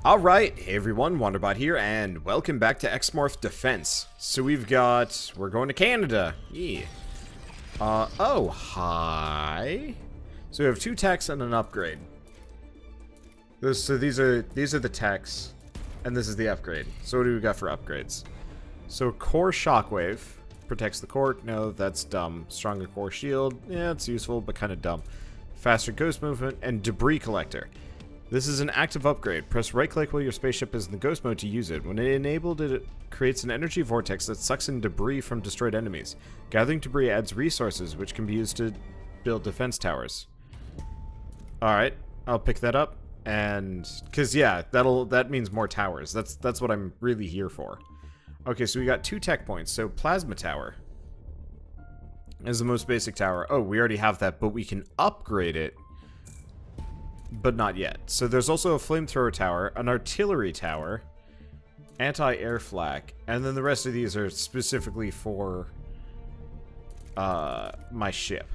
Alright, hey everyone, Wanderbot here, and welcome back to XMorph Defense. So we're going to Canada. Yeah. Oh, hi. So we have 2 techs and an upgrade. So these are the techs, and this is the upgrade. So what do we got for upgrades? So core shockwave protects the core. No, that's dumb. Stronger core shield. Yeah, it's useful, but kind of dumb. Faster ghost movement and debris collector. This is an active upgrade. Press right-click while your spaceship is in the ghost mode to use it. When enabled, it creates an energy vortex that sucks in debris from destroyed enemies. Gathering debris adds resources, which can be used to build defense towers. Alright, I'll pick that up. And, cause yeah, that means more towers. That's what I'm really here for. Okay, so we got 2 tech points. So plasma tower is the most basic tower. Oh, we already have that, but we can upgrade it. But not yet. So there's also a flamethrower tower, an artillery tower, anti-air flak, and then the rest of these are specifically for my ship.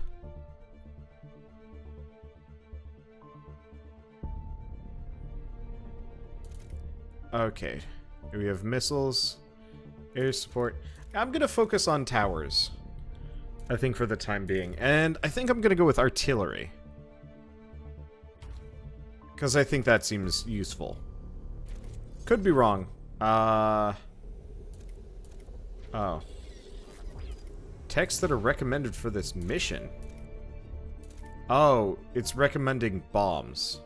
Okay. We have missiles, air support. I'm gonna focus on towers, I think, for the time being. And I think I'm gonna go with artillery, because I think that seems useful. Could be wrong. Oh. Texts that are recommended for this mission. Oh, it's recommending bombs.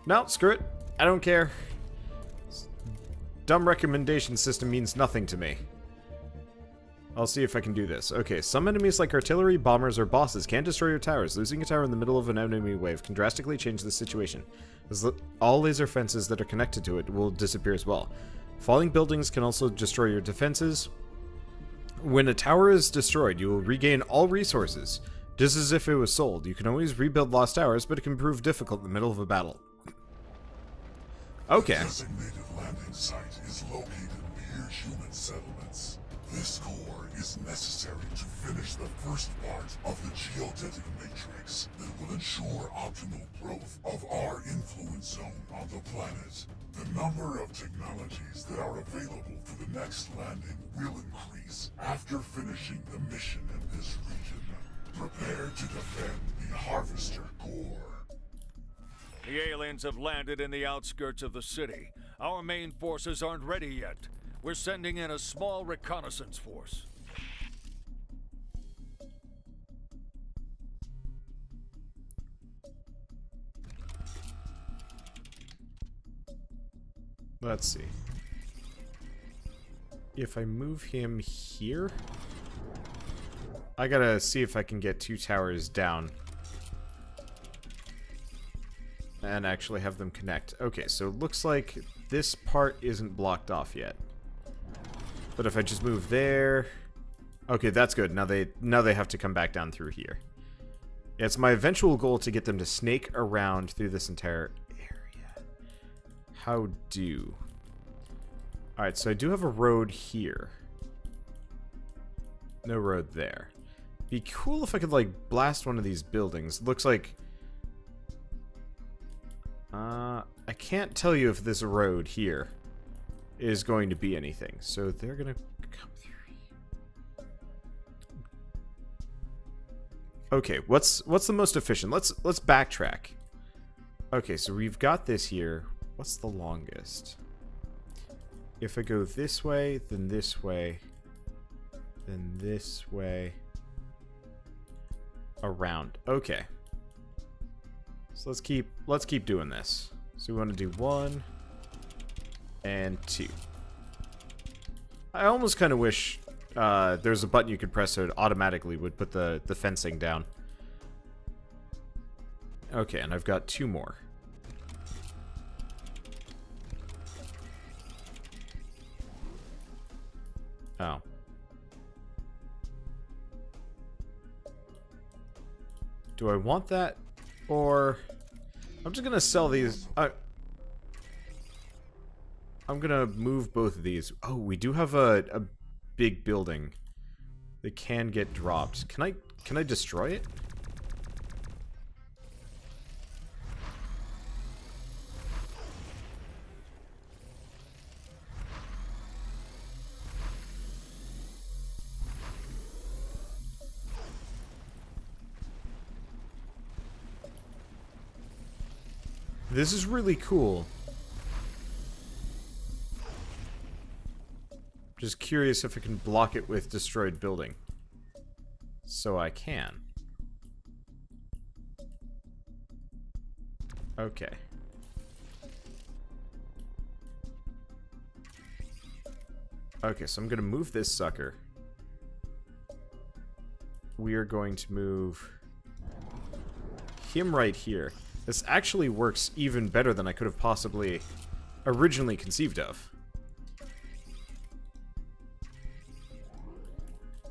No, screw it. I don't care. Dumb recommendation system means nothing to me. I'll see if I can do this. Okay, some enemies like artillery, bombers, or bosses can destroy your towers. Losing a tower in the middle of an enemy wave can drastically change the situation, as all laser fences that are connected to it will disappear as well. Falling buildings can also destroy your defenses. When a tower is destroyed, you will regain all resources, just as if it was sold. You can always rebuild lost towers, but it can prove difficult in the middle of a battle. Okay. The designated landing site is located near human settlements. This core is necessary to finish the first part of the geodetic matrix that will ensure optimal growth of our influence zone on the planet. The number of technologies that are available for the next landing will increase after finishing the mission in this region. Prepare to defend the Harvester Core. The aliens have landed in the outskirts of the city. Our main forces aren't ready yet. We're sending in a small reconnaissance force. Let's see. If I move him here, I gotta see if I can get 2 towers down and actually have them connect. Okay, so it looks like this part isn't blocked off yet. But if I just move there... Okay, that's good. Now they have to come back down through here. Yeah, it's my eventual goal to get them to snake around through this entire area. How do? Alright, so I do have a road here. No road there. Be cool if I could, like, blast one of these buildings. Looks like... I can't tell you if this road here is going to be anything. So they're gonna come through. Okay, what's the most efficient? Let's backtrack. Okay, so we've got this here. What's the longest? If I go this way, then this way, then this way, around. Okay. So let's keep doing this. So we want to do 1 and 2. I almost kind of wish there's a button you could press so it automatically would put the fencing down. Okay, and I've got 2 more. Oh. Do I want that? Or... I'm just gonna sell these. I'm gonna move both of these. Oh, we do have a big building that can get dropped. Can I destroy it? This is really cool. Just curious if I can block it with destroyed building. So I can. Okay. Okay, so I'm gonna move this sucker. We are going to move him right here. This actually works even better than I could have possibly originally conceived of.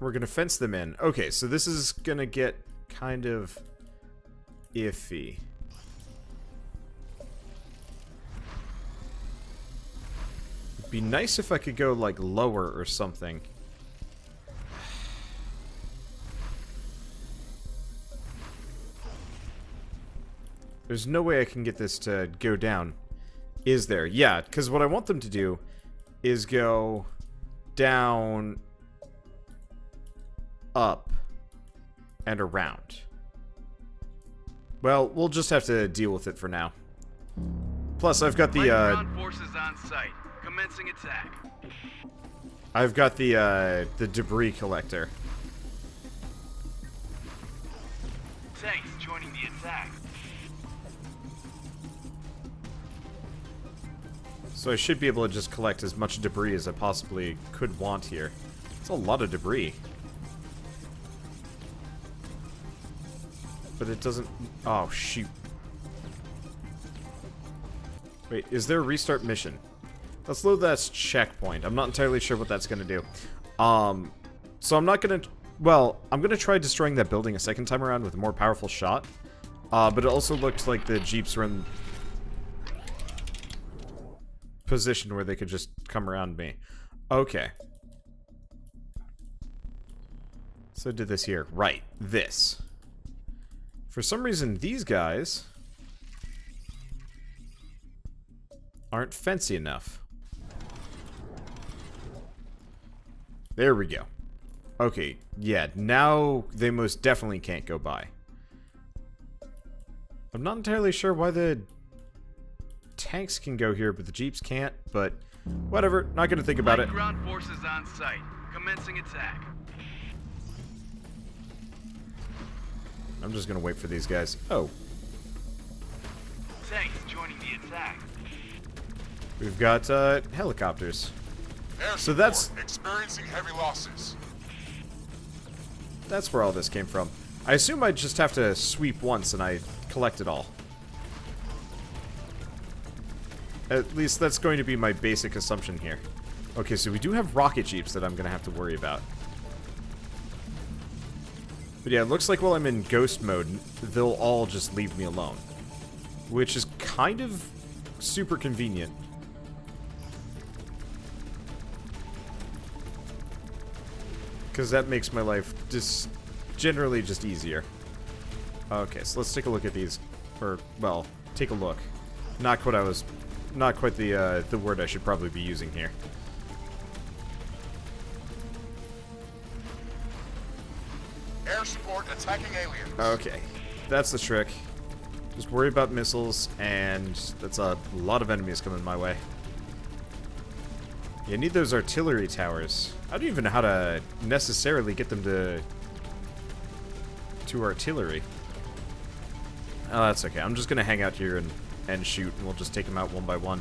We're gonna fence them in. Okay, so this is gonna get kind of iffy. It'd be nice if I could go, like, lower or something. There's no way I can get this to go down. Is there? Yeah, because what I want them to do is go down, up, and around. Well, we'll just have to deal with it for now. Plus, I've got the, ground forces on site. Commencing attack. I've got the debris collector. Tanks joining the attack. So I should be able to just collect as much debris as I possibly could want here. It's a lot of debris. But it doesn't... Oh, shoot. Wait, is there a restart mission? Let's load that checkpoint. I'm not entirely sure what that's going to do. So I'm not going to... Well, I'm going to try destroying that building a second time around with a more powerful shot. But it also looked like the Jeeps were in position where they could just come around me. Okay. So I did this here. Right. This. For some reason, these guys aren't fancy enough. There we go. Okay, yeah, now they most definitely can't go by. I'm not entirely sure why the tanks can go here, but the Jeeps can't, but whatever, not gonna think about it. Ground forces on site. Commencing attack. I'm just gonna wait for these guys. Oh. Tanks joining the attack. We've got, helicopters. So that's... experiencing heavy losses. That's where all this came from. I assume I just have to sweep once and I collect it all. At least that's going to be my basic assumption here. Okay, so we do have rocket jeeps that I'm going to have to worry about. But yeah, it looks like while I'm in ghost mode, they'll all just leave me alone. Which is kind of super convenient. Because that makes my life just generally just easier. Okay, so let's take a look at these. Or, well, take a look. Not quite the word I should probably be using here. Air support attacking aliens. Okay, that's the trick. Just worry about missiles, and that's a lot of enemies coming my way. You need those artillery towers. I don't even know how to necessarily get them to artillery. Oh, that's okay. I'm just gonna hang out here and shoot, and we'll just take them out one by one.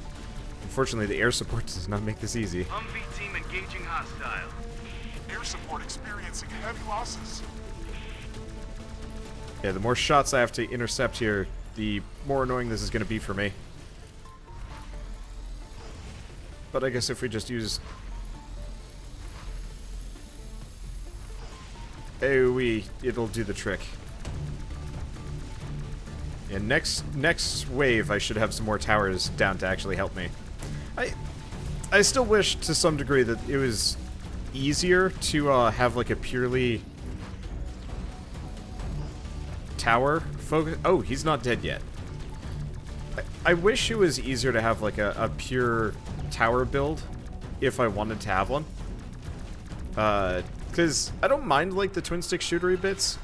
Unfortunately, the air support does not make this easy. Humvee team engaging hostile. Air support experiencing heavy losses. Yeah, the more shots I have to intercept here, the more annoying this is gonna be for me. But I guess if we just use AoE, it'll do the trick. And next wave, I should have some more towers down to actually help me. I still wish, to some degree, that it was easier to have like a purely tower focus. Oh, he's not dead yet. I wish it was easier to have like a pure tower build if I wanted to have one. Because I don't mind like the twin stick shootery bits.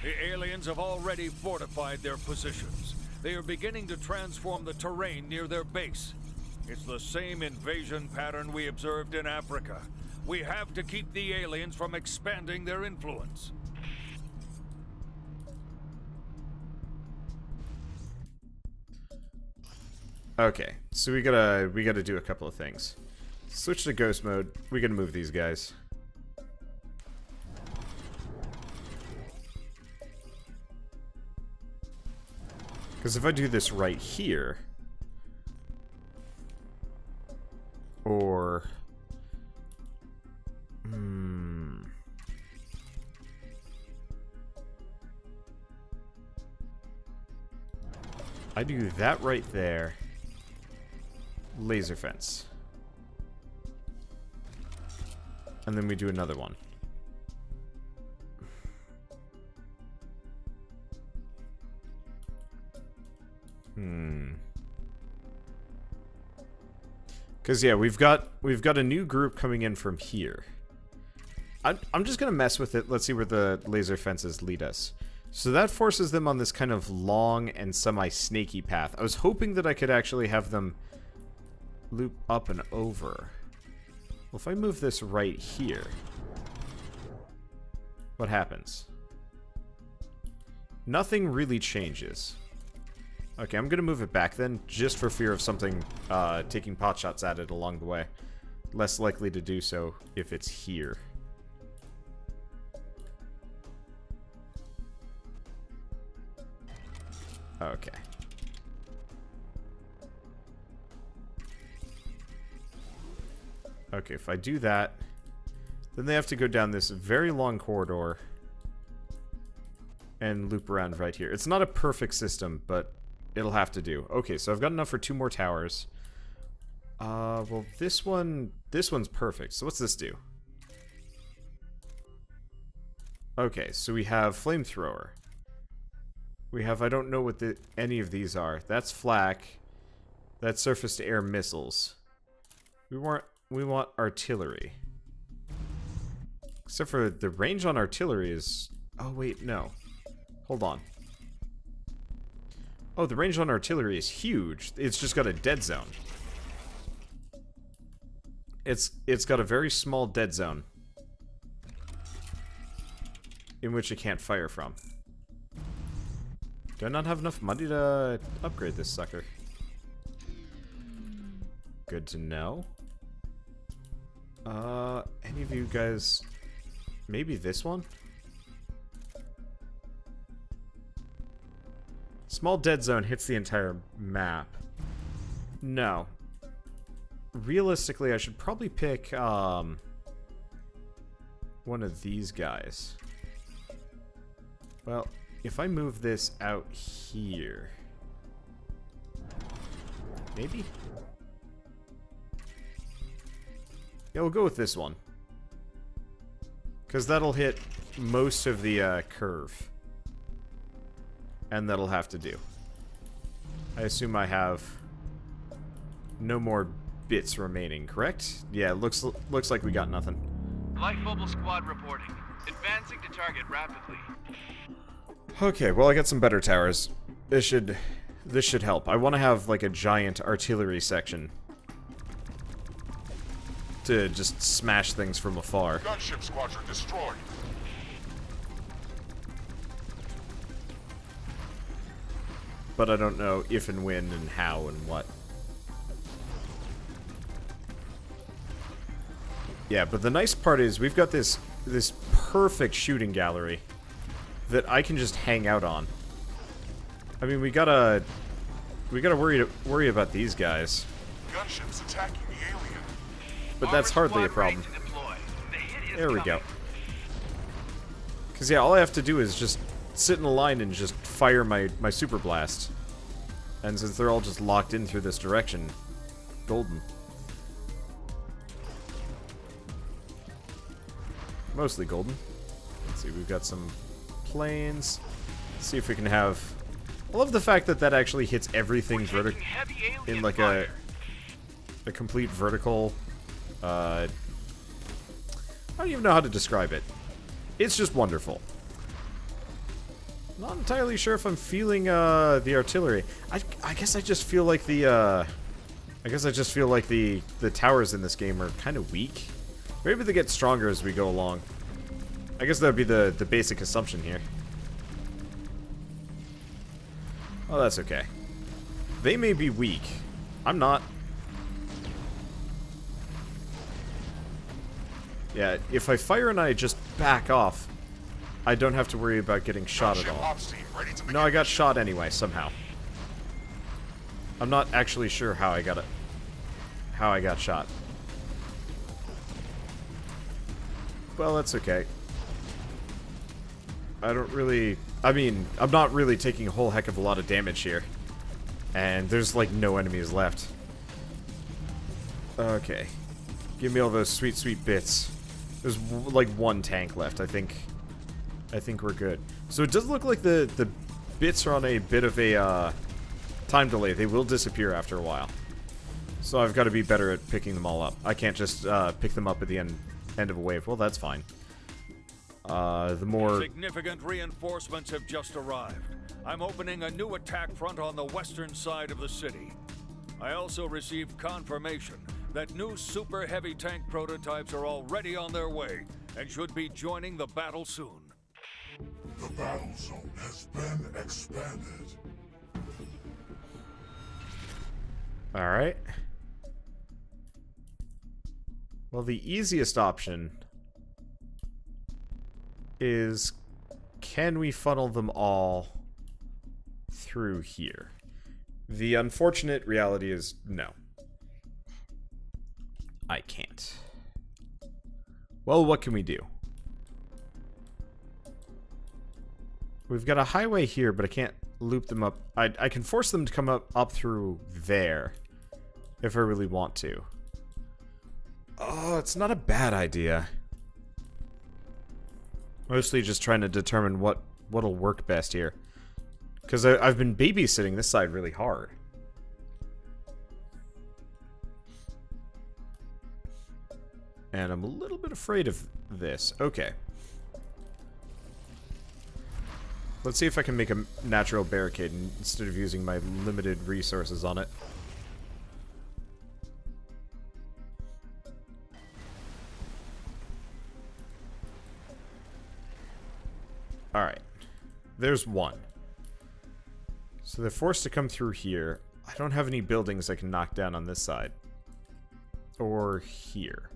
The aliens have already fortified their positions. They are beginning to transform the terrain near their base. It's the same invasion pattern we observed in Africa. We have to keep the aliens from expanding their influence. Okay, so we gotta do a couple of things. Switch to ghost mode. We gotta move these guys. Because if I do this right here, or I do that right there. Laser fence. And then we do another one. Because yeah, we've got a new group coming in from here. I'm just gonna mess with it. Let's see where the laser fences lead us. So that forces them on this kind of long and semi-snaky path. I was hoping that I could actually have them loop up and over. Well, if I move this right here, what happens? Nothing really changes. Okay, I'm gonna move it back then, just for fear of something taking pot shots at it along the way. Less likely to do so if it's here. Okay. Okay, if I do that, then they have to go down this very long corridor and loop around right here. It's not a perfect system, but it'll have to do. Okay, so I've got enough for 2 more towers. Well, this one's perfect. So what's this do? Okay, so we have flamethrower. We have, I don't know what any of these are. That's flak. That's surface-to-air missiles. We want artillery. Except for the range on artillery is... Oh, wait, no. Hold on. Oh, the range on artillery is huge. It's just got a dead zone. It's got a very small dead zone in which it can't fire from. Do I not have enough money to upgrade this sucker? Good to know. Any of you guys... Maybe this one? Small dead zone hits the entire map. No. Realistically, I should probably pick, one of these guys. Well, if I move this out here... Maybe? Yeah, we'll go with this one. Because that'll hit most of the, curve. And that'll have to do. I assume I have no more bits remaining, correct? Yeah, looks like we got nothing. Light mobile squad reporting. Advancing to target rapidly. Okay, well I got some better towers. This should help. I want to have like a giant artillery section to just smash things from afar. Gunship squadron destroyed. But I don't know if and when and how and what. Yeah, but the nice part is we've got this perfect shooting gallery that I can just hang out on. I mean, we gotta worry about these guys. Gunships attacking the alien. But that's hardly a problem. There we go. Because yeah, all I have to do is just sit in a line and just fire my super blast. And since they're all just locked in through this direction, golden. Mostly golden. Let's see, we've got some planes. Let's see if we can have... I love the fact that that actually hits everything in like a complete vertical... I don't even know how to describe it. It's just wonderful. Not entirely sure if I'm feeling the artillery. I guess I just feel like the the towers in this game are kind of weak. Maybe they get stronger as we go along. I guess that would be the basic assumption here. Oh, that's okay. They may be weak. I'm not. Yeah, if I fire and I just back off, I don't have to worry about getting shot at all. No, I got shot anyway, somehow. I'm not actually sure how I got shot. Well, that's okay. I mean, I'm not really taking a whole heck of a lot of damage here. And there's, like, no enemies left. Okay. Give me all those sweet, sweet bits. There's, like, one tank left, I think we're good. So it does look like the bits are on a bit of a, time delay. They will disappear after a while. So I've got to be better at picking them all up. I can't just, pick them up at the end of a wave. Well, that's fine. The more... Significant reinforcements have just arrived. I'm opening a new attack front on the western side of the city. I also received confirmation that new super heavy tank prototypes are already on their way and should be joining the battle soon. The battle zone has been expanded. Alright. Well, the easiest option is, can we funnel them all through here? The unfortunate reality is no. I can't. Well, what can we do? We've got a highway here, but I can't loop them up. I can force them to come up through there if I really want to. Oh, it's not a bad idea. Mostly just trying to determine what'll work best here. Because I've been babysitting this side really hard. And I'm a little bit afraid of this. Okay. Let's see if I can make a natural barricade instead of using my limited resources on it. Alright. There's one. So they're forced to come through here. I don't have any buildings I can knock down on this side. Or here.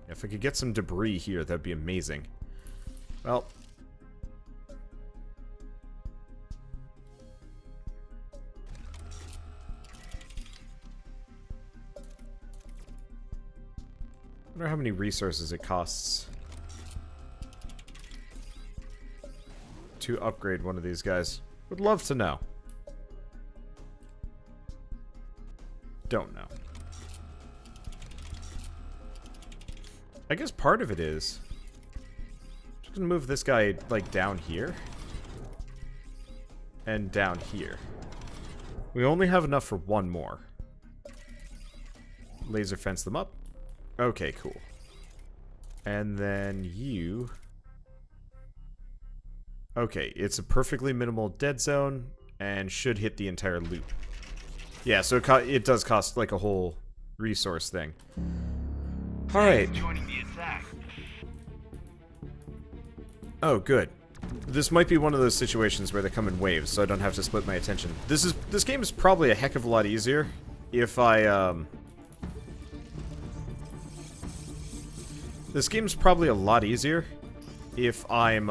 If I could get some debris here, that'd be amazing. Well... I wonder how many resources it costs to upgrade one of these guys. Would love to know. Don't know. I guess part of it is... just gonna move this guy, like, down here. And down here. We only have enough for one more. Laser fence them up. Okay, cool. And then you... okay, it's a perfectly minimal dead zone, and should hit the entire loop. Yeah, so it does cost, like, a whole resource thing. Alright. Oh, good. This might be one of those situations where they come in waves, so I don't have to split my attention. This game is probably a heck of a lot easier if I, this game's probably a lot easier if I'm,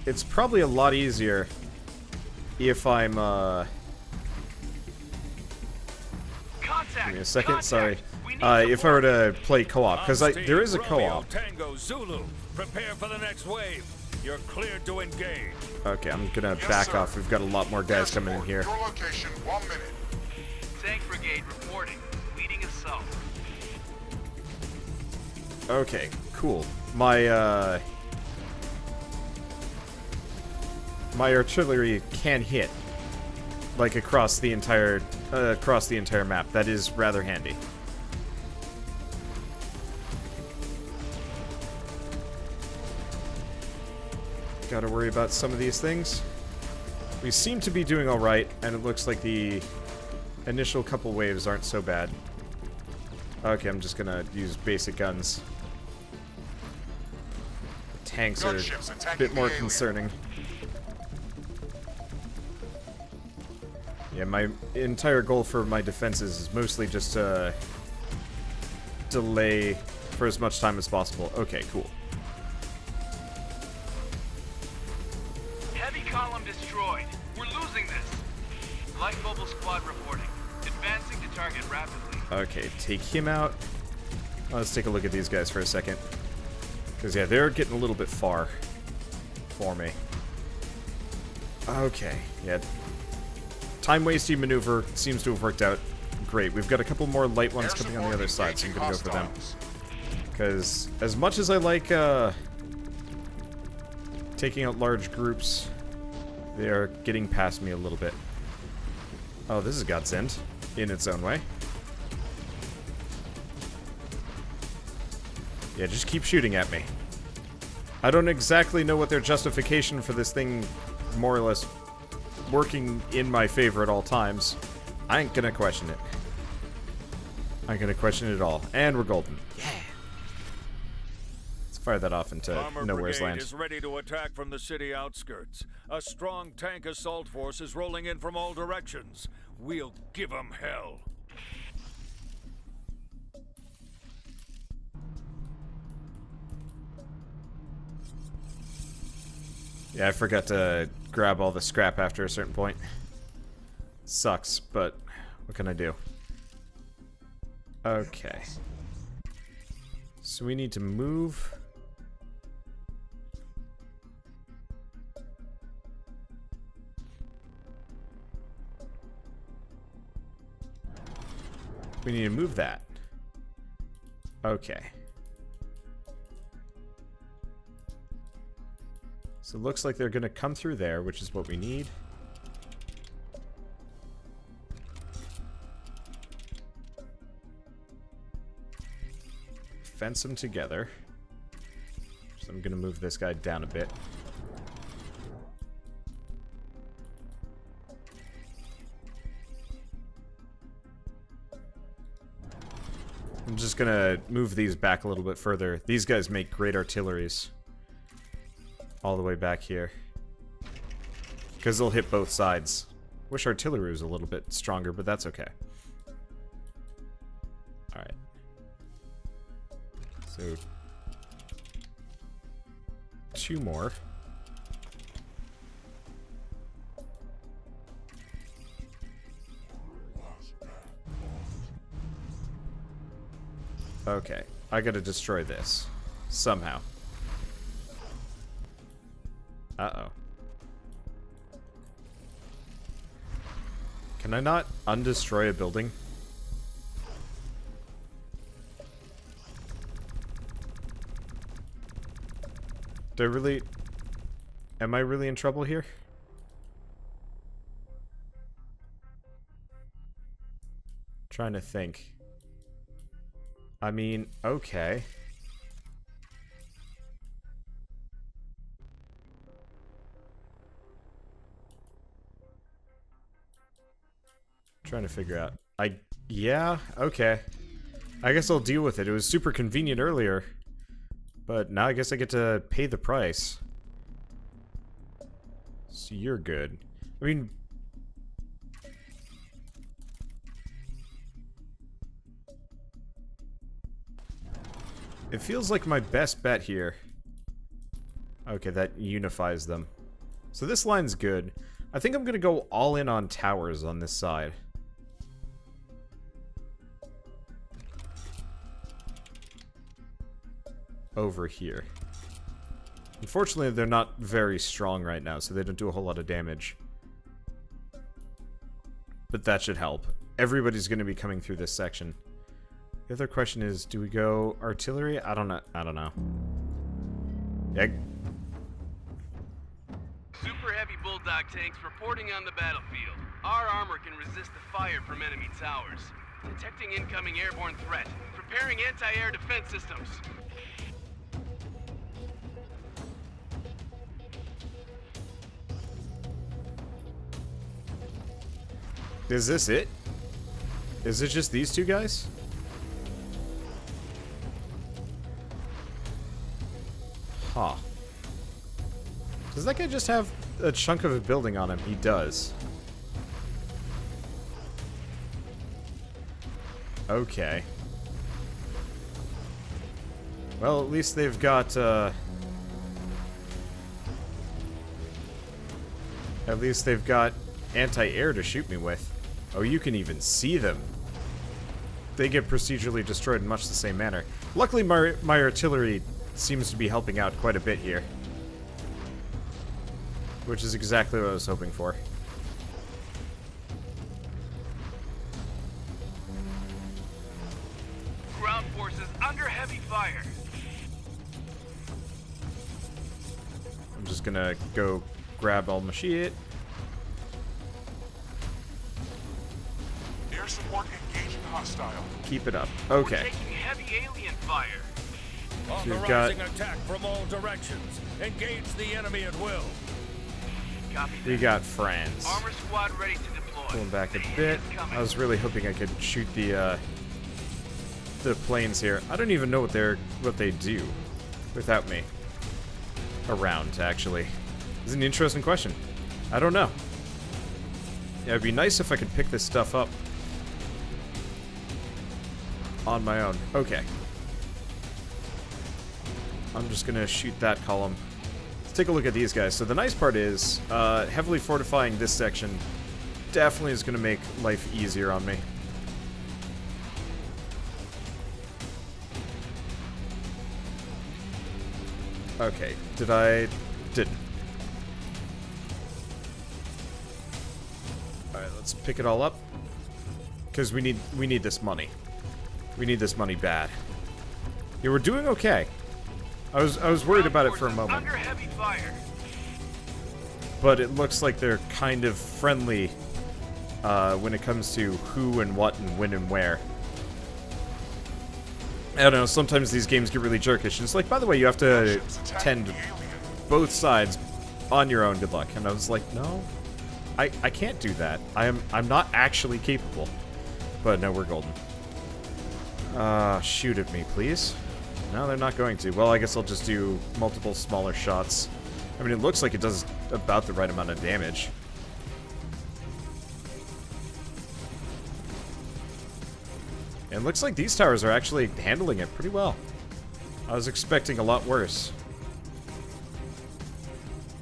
it's probably a lot easier if I'm, give me a second, sorry. If I were to play co-op, because there is a co-op. Tango Zulu, prepare for the next wave. You're cleared to engage. Okay, I'm gonna back off. We've got a lot more guys coming in here. Your location, 1 minute. Tank Brigade reporting. Leading assault. Okay, cool. My my artillery can hit, like, across the entire map. That is rather handy. Gotta worry about some of these things. We seem to be doing alright, and it looks like the initial couple waves aren't so bad. Okay, I'm just gonna use basic guns. The tanks are a bit more concerning. Yeah, my entire goal for my defenses is mostly just to delay for as much time as possible. Okay, cool. Heavy column destroyed. We're losing this. Light mobile squad reporting. Advancing to target rapidly. Okay, take him out. Let's take a look at these guys for a second. Because, yeah, they're getting a little bit far for me. Okay, yeah. Time-wasting maneuver seems to have worked out great. We've got a couple more light ones coming on the other side, so I'm going to go for them. Because as much as I like taking out large groups, they are getting past me a little bit. Oh, this is godsend in its own way. Yeah, just keep shooting at me. I don't exactly know what their justification for this thing more or less working in my favor at all times. I ain't gonna question it. I ain't gonna question it at all. And we're golden. Yeah. Let's fire that off into nowhere's land. Is ready to attack from the city outskirts. A strong tank assault force is rolling in from all directions. We'll give 'em hell. Yeah, I forgot to grab all the scrap after a certain point. Sucks, but what can I do? Okay. So we need to move. We need to move that. Okay. So it looks like they're going to come through there, which is what we need. Fence them together. So I'm going to move this guy down a bit. I'm just going to move these back a little bit further. These guys make great artilleries. All the way back here. Because they'll hit both sides. Wish artillery was a little bit stronger, but that's okay. Alright. So... 2 more. Okay. I gotta destroy this. Somehow. Uh-oh. Can I not undestroy a building? Do I really... Am I really in trouble here? Trying to think. I mean, okay. Trying to figure out. Yeah, okay. I guess I'll deal with it. It was super convenient earlier. But now I guess I get to pay the price. So you're good. I mean... It feels like my best bet here. Okay, that unifies them. So this line's good. I think I'm gonna go all in on towers on this side. Over here. Unfortunately, they're not very strong right now, so they don't do a whole lot of damage. But that should help. Everybody's going to be coming through this section. The other question is, do we go artillery? I don't know. Yeah. Super heavy bulldog tanks reporting on the battlefield. Our armor can resist the fire from enemy towers. Detecting incoming airborne threat. Preparing anti-air defense systems. Is this it? Is it just these two guys? Huh. Does that guy just have a chunk of a building on him? He does. Okay. Well, at least they've got, at least they've got anti-air to shoot me with. Oh, you can even see them. They get procedurally destroyed in much the same manner. Luckily, my artillery seems to be helping out quite a bit here. Which is exactly what I was hoping for. Ground forces under heavy fire. I'm just gonna go grab all my shit. Air support engaging hostile. Keep it up. We're Okay. taking heavy alien fire. We've Authorizing attack from all directions. Engage the enemy at will. Copy We that. got friends. Armor squad ready to deploy. Pulling back a The bit. unit's coming. I was really hoping I could shoot the planes here. I don't even know what they do without me around, actually. This is an interesting question. I don't know. Yeah, it'd be nice if I could pick this stuff up on my own. Okay. I'm just gonna shoot that column. Let's take a look at these guys. So the nice part is, heavily fortifying this section definitely is gonna make life easier on me. Okay, didn't. Alright, let's pick it all up. Because we need this money. We need this money bad. Yeah, we're doing okay. I was worried about it for a moment. Under heavy fire. But it looks like they're kind of friendly when it comes to who and what and when and where. I don't know, sometimes these games get really jerkish, and it's like, by the way, you have to tend both sides on your own, good luck. And I was like, no, I can't do that. I'm not actually capable. But no, we're golden. Shoot at me, please. No, they're not going to. Well, I guess I'll just do multiple smaller shots. I mean, it looks like it does about the right amount of damage. And it looks like these towers are actually handling it pretty well. I was expecting a lot worse.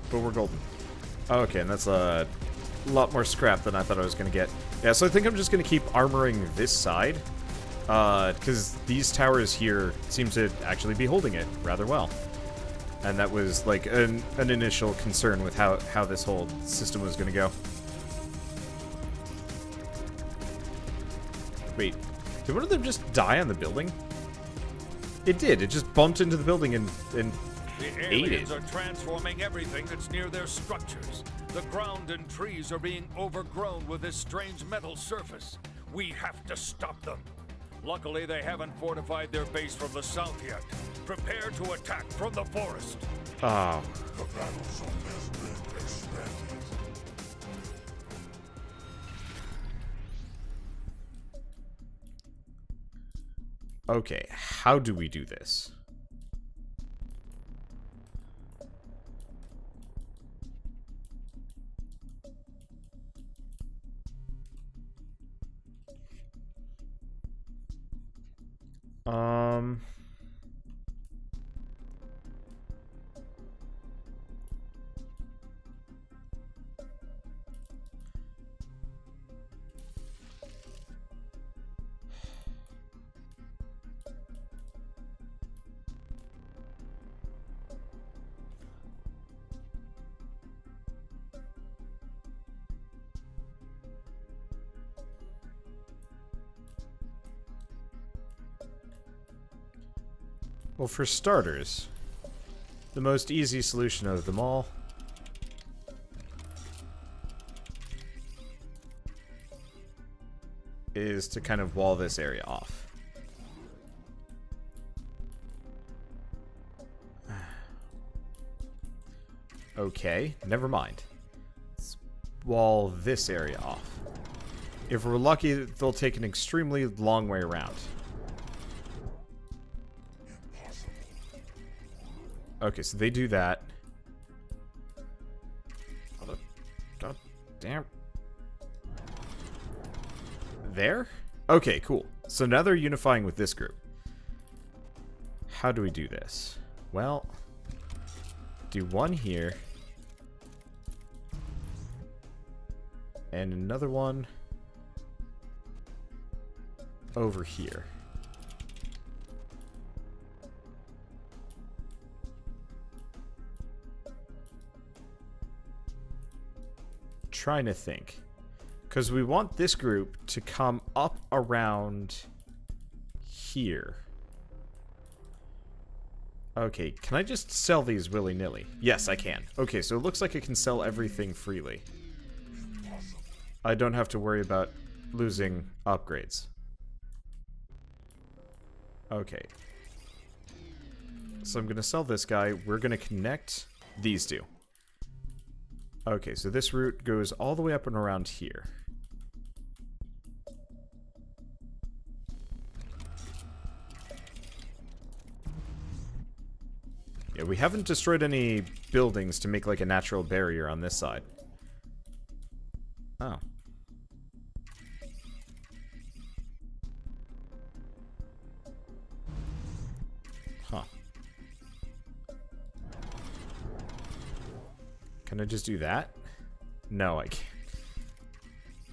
But we're golden. Okay, and that's a lot more scrap than I thought I was going to get. Yeah, so I think I'm just going to keep armoring this side. Because these towers here seem to actually be holding it rather well. And that was like an initial concern with how this whole system was going to go. Wait, did one of them just die on the building? It did. It just bumped into the building and The ate it. aliens are transforming everything that's near their structures. The ground and trees are being overgrown with this strange metal surface. We have to stop them. Luckily, they haven't fortified their base from the south yet. Prepare to attack from the forest. Oh. The battle zone has been expanded. Okay, how do we do this? Well, for starters, the most easy solution of them all is to kind of wall this area off. Okay, never mind. Let's wall this area off. If we're lucky, they'll take an extremely long way around. Okay, so they do that. Oh, damn. There? Okay, cool. So now they're unifying with this group. How do we do this? Well, do one here. And another one over here. Trying to think. Because we want this group to come up around here. Okay, can I just sell these willy-nilly? Yes, I can. Okay, so it looks like I can sell everything freely. I don't have to worry about losing upgrades. Okay. So I'm going to sell this guy. We're going to connect these two. Okay, so this route goes all the way up and around here. Yeah, we haven't destroyed any buildings to make like a natural barrier on this side. Oh. Huh. Can I just do that? No, I can't.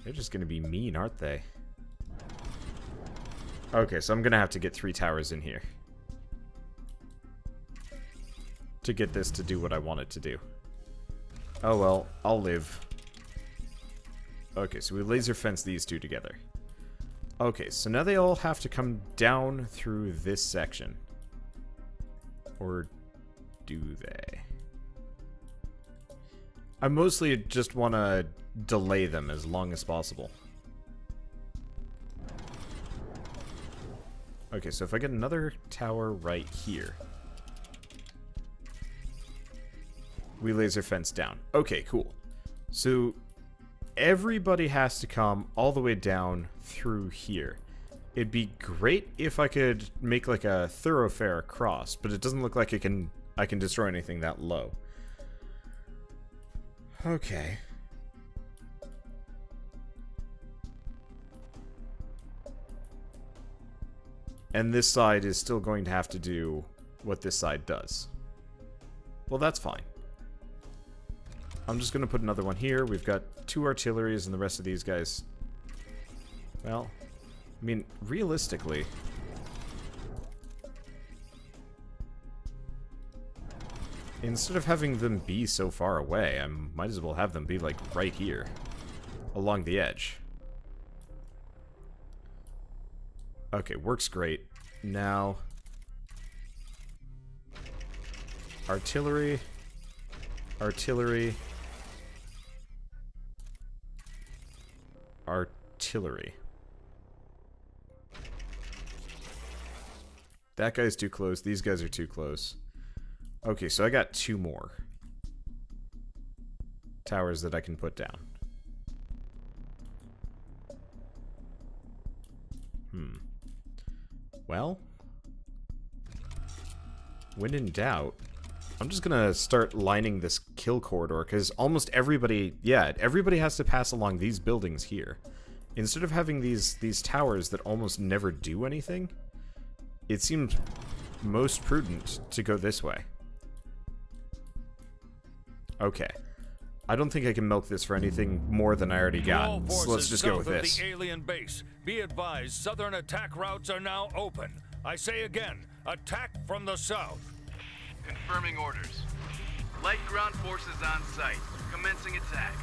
They're just gonna be mean, aren't they? Okay, so I'm gonna have to get 3 towers in here to get this to do what I want it to do. Oh well, I'll live. Okay, so we laser fence these two together. Okay, so now they all have to come down through this section. Or do they? I mostly just want to delay them as long as possible. Okay, so if I get another tower right here, we laser fence down. Okay, cool. So everybody has to come all the way down through here. It'd be great if I could make like a thoroughfare across, but it doesn't look like I can destroy anything that low. Okay. And this side is still going to have to do what this side does. Well, that's fine. I'm just going to put another one here. We've got 2 artilleries and the rest of these guys. Well, I mean, realistically, instead of having them be so far away, I might as well have them be, like, right here, along the edge. Okay, works great. Now, artillery, artillery, artillery. That guy's too close. These guys are too close. Okay, so I got 2 more towers that I can put down. Well, when in doubt, I'm just gonna start lining this kill corridor, because almost everybody, yeah, everybody has to pass along these buildings here. Instead of having these towers that almost never do anything, it seems most prudent to go this way. Okay. I don't think I can milk this for anything more than I already got, so let's just go with this. The alien base. Be advised, southern attack routes are now open. I say again, attack from the south. Confirming orders. Light ground forces on site. Commencing attack.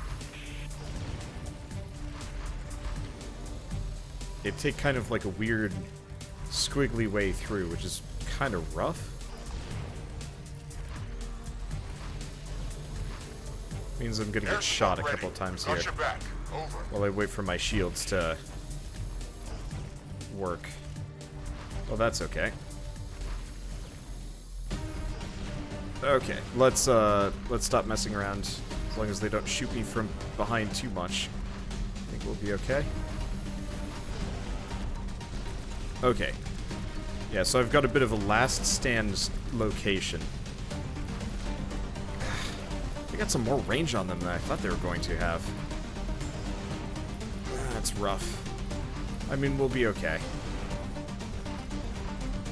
It take kind of like a weird squiggly way through, which is kind of rough. Means I'm gonna get shot a couple times here while I wait for my shields to work. Well, that's okay. Okay, let's stop messing around. As long as they don't shoot me from behind too much, I think we'll be okay. Okay. Yeah, so I've got a bit of a last stand location. They got some more range on them than I thought they were going to have. That's rough. I mean, we'll be okay.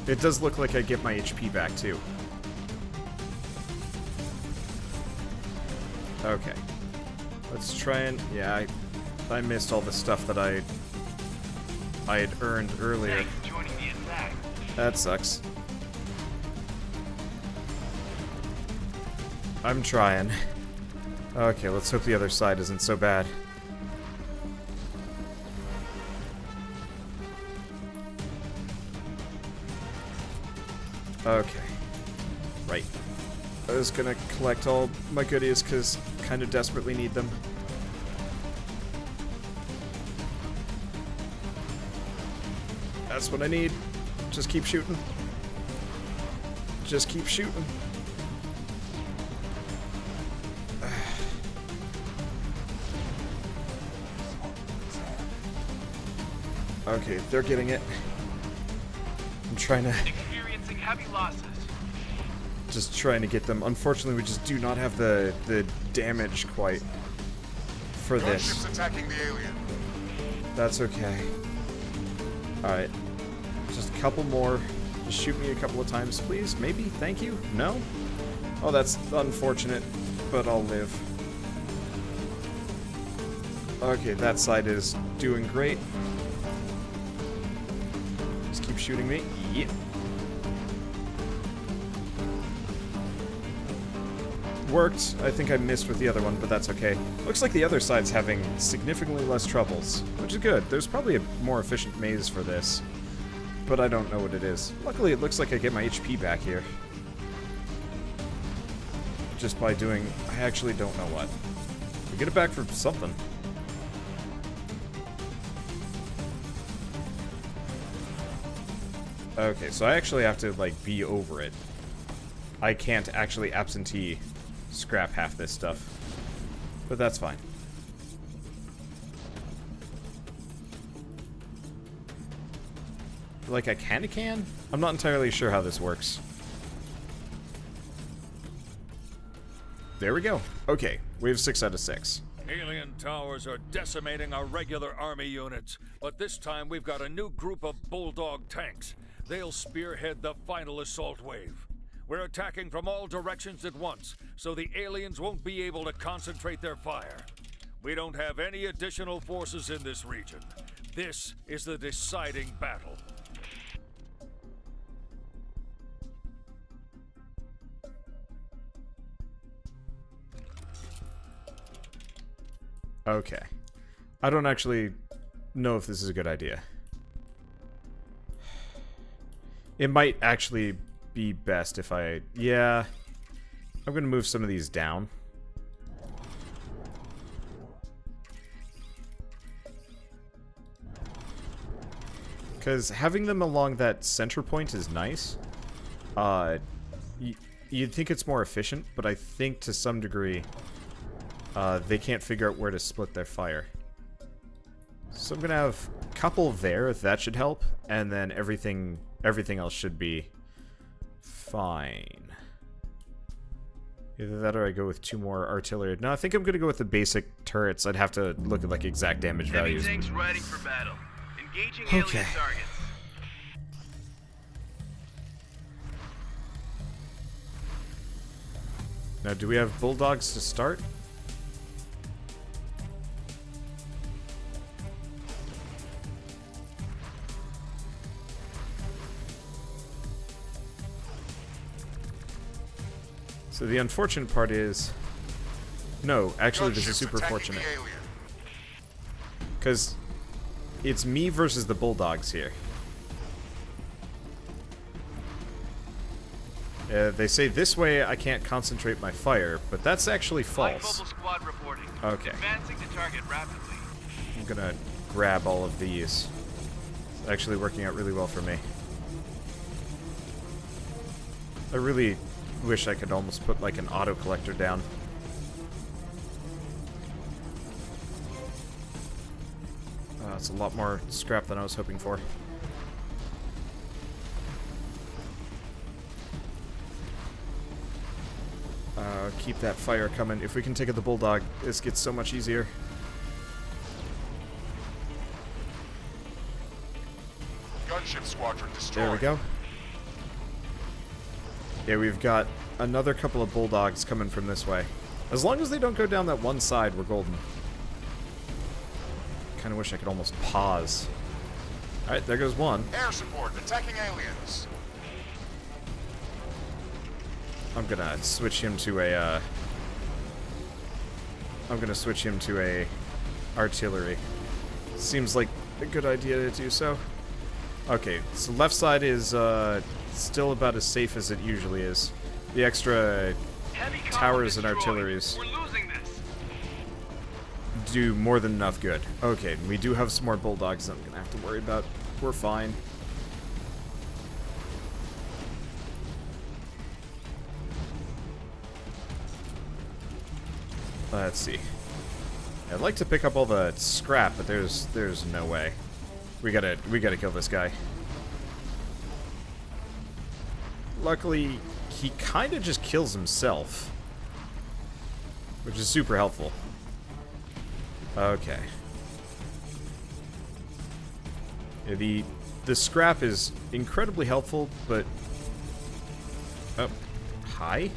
It does look like I get my HP back, too. Okay. Let's try and... Yeah, I missed all the stuff that I had earned earlier. Thanks for joining the attack. That sucks. I'm trying. Okay, let's hope the other side isn't so bad. Okay. Right. I was gonna collect all my goodies because kind of desperately need them. That's what I need. Just keep shooting. Just keep shooting. Okay, they're getting it. I'm trying to... Experiencing heavy losses. Just trying to get them. Unfortunately, we just do not have the damage quite for this. Ship's attacking the alien. That's okay. Alright. Just a couple more. Just shoot me a couple of times, please. Maybe? Thank you? No? Oh, that's unfortunate, but I'll live. Okay, that side is doing great. Just keep shooting me. Yep. Worked. I think I missed with the other one, but that's okay. Looks like the other side's having significantly less troubles, which is good. There's probably a more efficient maze for this, but I don't know what it is. Luckily, it looks like I get my HP back here. Just by doing... I actually don't know what. We get it back for something. Okay, so I actually have to, like, be over it. I can't actually absentee scrap half this stuff. But that's fine. Like, I kinda can? I'm not entirely sure how this works. There we go. Okay, we have 6 out of 6. Alien towers are decimating our regular army units, but this time we've got a new group of bulldog tanks. They'll spearhead the final assault wave. We're attacking from all directions at once, so the aliens won't be able to concentrate their fire. We don't have any additional forces in this region. This is the deciding battle. Okay. I don't actually know if this is a good idea. It might actually be best if I... Yeah. I'm going to move some of these down. Because having them along that center point is nice. You'd think it's more efficient, but I think to some degree they can't figure out where to split their fire. So I'm going to have a couple there, if that should help, and then everything else should be fine. Either that or I go with 2 more artillery. No, I think I'm going to go with the basic turrets. I'd have to look at like exact damage values. Heavy tanks ready for battle. Engaging Okay. alien targets. Now, do we have bulldogs to start? So the unfortunate part is... No, actually this is super fortunate. Because it's me versus the bulldogs here. They say this way I can't concentrate my fire, but that's actually Light false. mobile squad reporting. Okay. Advancing to target rapidly. I'm gonna grab all of these. It's actually working out really well for me. I really wish I could almost put like an auto collector down. It's a lot more scrap than I was hoping for. Keep that fire coming. If we can take out the bulldog, this gets so much easier. Gunship squadron destroyed. There we go. Yeah, we've got another couple of bulldogs coming from this way. As long as they don't go down that one side, we're golden. Kind of wish I could almost pause. Alright, there goes one. Air support attacking aliens. I'm gonna switch him to a, artillery. Seems like a good idea to do so. Okay, so left side is, still about as safe as it usually is. The extra towers and artilleries We're losing this. do more than enough good. Okay, we do have some more bulldogs I'm gonna have to worry about. We're fine. Let's see. I'd like to pick up all the scrap, but there's no way. We gotta kill this guy. Luckily, he kind of just kills himself, which is super helpful. Okay. Yeah, the scrap is incredibly helpful, but oh, hi.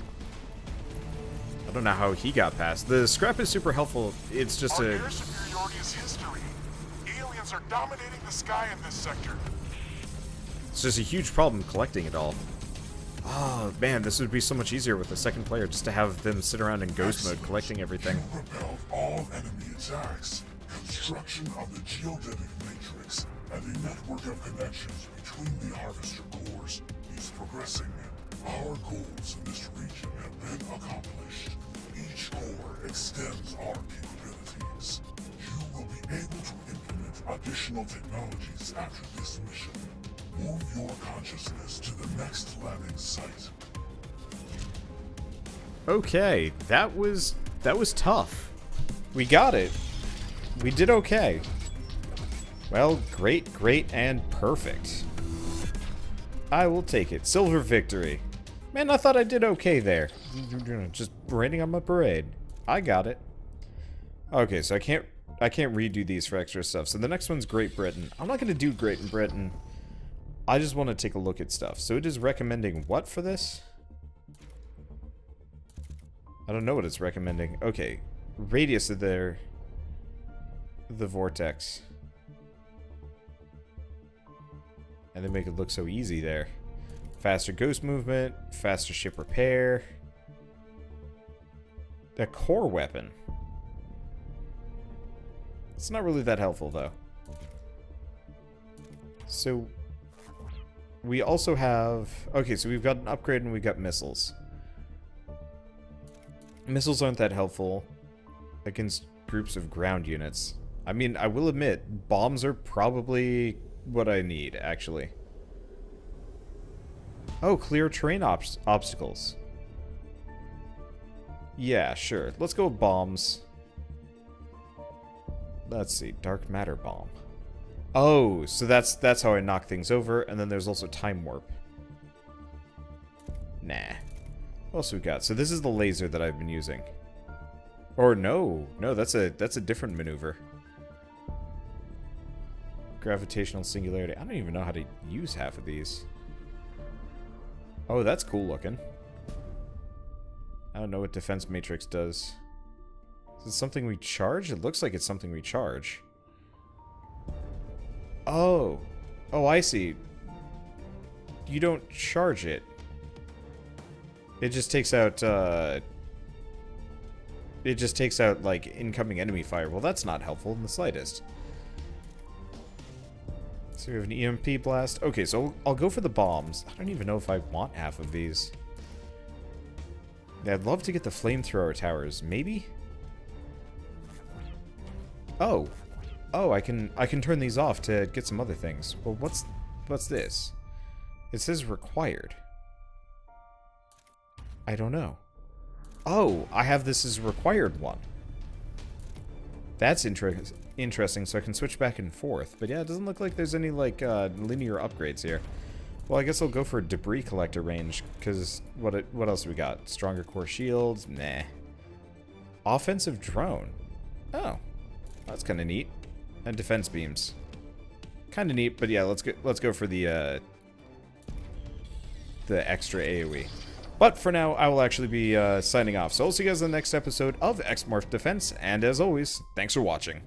I don't know how he got past. The scrap is super helpful. It's just Our air superiority is history. Aliens are dominating the sky in this sector. It's just a huge problem collecting it all. Oh man, this would be so much easier with the second player, just to have them sit around in ghost mode collecting everything. You repelled all enemy attacks. Construction of the geodetic matrix and a network of connections between the harvester cores is progressing. Our goals in this region have been accomplished. Each core extends our capabilities. You will be able to implement additional technologies after this mission. Move your consciousness to the next landing site. Okay, that was tough. We got it. We did okay. Well, great, and perfect. I will take it. Silver victory. Man, I thought I did okay there. Just raining on my parade. I got it. Okay, so I can't redo these for extra stuff. So the next one's Great Britain. I'm not going to do Great Britain. I just want to take a look at stuff. So it is recommending what for this? I don't know what it's recommending. Okay. Radius of the vortex. And they make it look so easy there. Faster ghost movement, faster ship repair. That core weapon. It's not really that helpful though. So we also have... Okay, so we've got an upgrade and we've got missiles. Missiles aren't that helpful against groups of ground units. I mean, I will admit, bombs are probably what I need, actually. Oh, clear terrain obstacles. Yeah, sure. Let's go with bombs. Let's see, dark matter bomb. Oh, so that's how I knock things over, and then there's also time warp. Nah. What else we got? So this is the laser that I've been using. Or no, that's a different maneuver. Gravitational singularity. I don't even know how to use half of these. Oh, that's cool looking. I don't know what defense matrix does. Is it something we charge? It looks like it's something we charge. Oh. Oh, I see. You don't charge it. It just takes out, like, incoming enemy fire. Well, that's not helpful in the slightest. So we have an EMP blast. Okay, so I'll go for the bombs. I don't even know if I want half of these. Yeah, I'd love to get the flamethrower towers. Maybe? Oh. Oh, I can turn these off to get some other things. Well, what's this? It says required. I don't know. Oh, I have this as a required one. That's interesting, so I can switch back and forth. But yeah, it doesn't look like there's any, like, linear upgrades here. Well, I guess I'll go for debris collector range, because what else we got? Stronger core shields? Nah. Offensive drone. Oh, that's kind of neat. And defense beams. Kind of neat, but yeah, let's go for the extra AoE. But for now, I will actually be signing off. So I'll see you guys in the next episode of X-Morph Defense, and as always, thanks for watching.